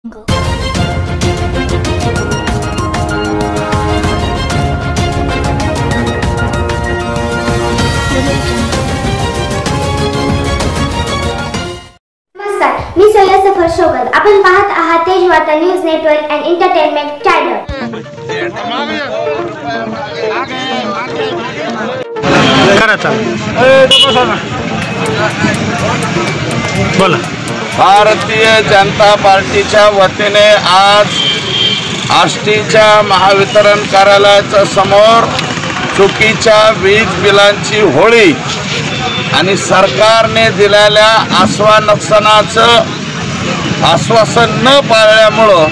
मी सय्यद सफर शोगत. आपण पाहत आहात Tejvarta news network and entertainment channel. बोला. भारतीय जनता पार्टीच्या वतीने आज आष्टीच्या महावितरण कार्यालयाच्या समोर चुकीच्या वीज बिलांची होळी आणि सरकारने दिलेल्या आश्वासन न पाळल्यामुळं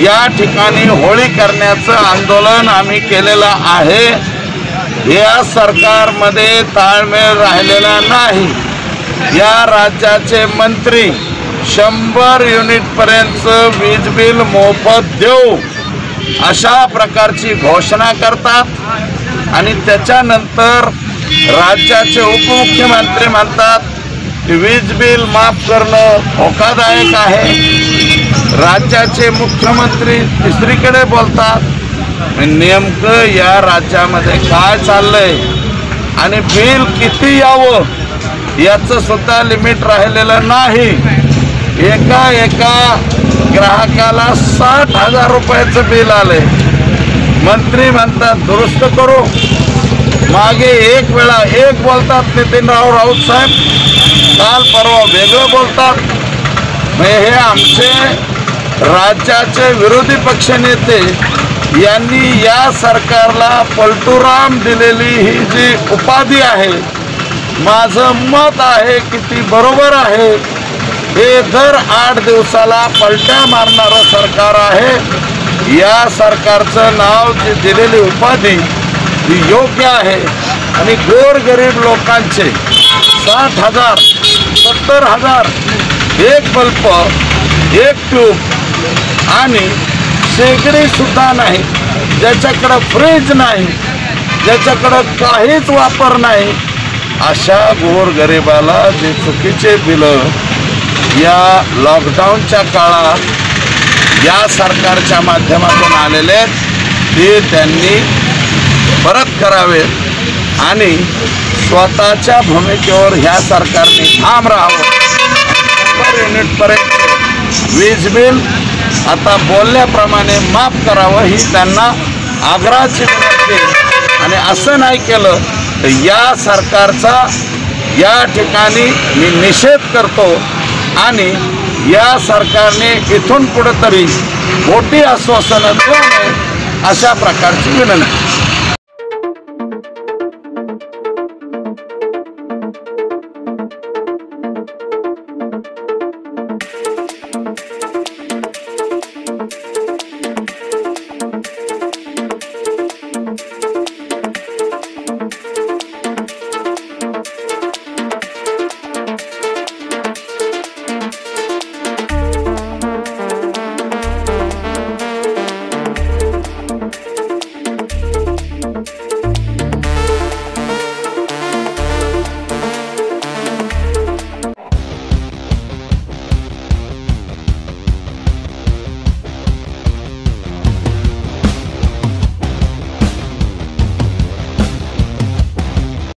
या ठिकाणी होळी करण्याचं आंदोलन आम्ही केलेलं आहे. या सरकारमध्ये ताळमेळ राहिलेला नाही. या राज्याचे मंत्री 100 युनिटपर्यंत वीज बिल मोफत देऊ अशा प्रकारची घोषणा करतात आणि त्याच्यानंतर राज्याचे उपमुख्यमंत्री म्हणतात की वीज बिल माफ करणं धोकादायक आहे. राज्याचे मुख्यमंत्री तिसरीकडे बोलतात. नेमकं या राज्यामध्ये काय चाललंय आणि बिल किती यावं याचं सुद्धा लिमिट राहिलेलं नाही. एका ग्राहकाला 60,000 रुपयाचं बिल आले. मंत्री म्हणतात दुरुस्त करू. मागे एक वेळा एक बोलतात नितीनराव राऊत साहेब, काल परवा वेगळं बोलतात. हे आमचे राज्याचे विरोधी पक्षनेते यांनी या सरकारला पलटूराम दिलेली ही जी उपाधी आहे, माझं मत आहे की ती बरोबर आहे. हे दर 8 दिवसाला पलट्या मारणारं सरकार आहे. या सरकारचं नाव जी दिलेली उपाधी ही योग्य आहे आणि गोरगरीब लोकांचे 60,000 70,000 एक बल्ब, एक ट्यूब आणि शेगडी सुद्धा नाही, ज्याच्याकडं फ्रीज नाही, ज्याच्याकडं काहीच वापर नाही, अशा गोरगरिबाला जे चुकीचे बिलं या लॉकडाऊनच्या काळात या सरकारच्या माध्यमातून आलेले ते त्यांनी परत करावेत आणि स्वतःच्या भूमिकेवर ह्या सरकारने ठाम राहावं. 100 युनिटपर्यंत वीज बिल आता बोलल्याप्रमाणे माफ करावं ही त्यांना आग्रहाची विनंती. आणि असं नाही केलं तर या सरकारचा या ठिकाणी मी निषेध करतो आणि या सरकारने इथून पुढे तरी मोठी आश्वासनं देऊ नये अशा प्रकारची विनंती.